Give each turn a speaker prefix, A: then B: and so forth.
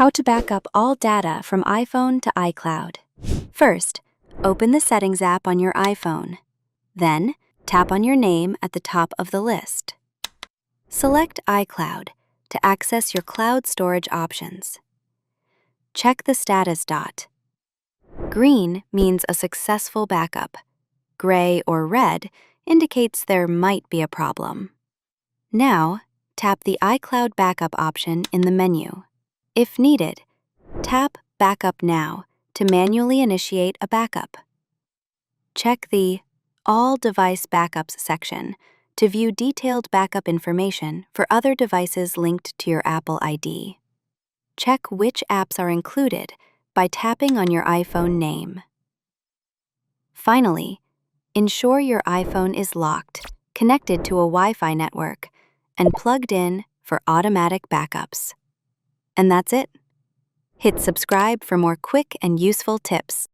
A: How to back up all data from iPhone to iCloud. First, open the Settings app on your iPhone. Then, tap on your name at the top of the list. Select iCloud to access your cloud storage options. Check the status dot. Green means a successful backup. Gray or red indicates there might be a problem. Now, tap the iCloud backup option in the menu. If needed, tap Backup Now to manually initiate a backup. Check the All Device Backups section to view detailed backup information for other devices linked to your Apple ID. Check which apps are included by tapping on your iPhone name. Finally, ensure your iPhone is locked, connected to a Wi-Fi network, and plugged in for automatic backups. And that's it. Hit subscribe for more quick and useful tips.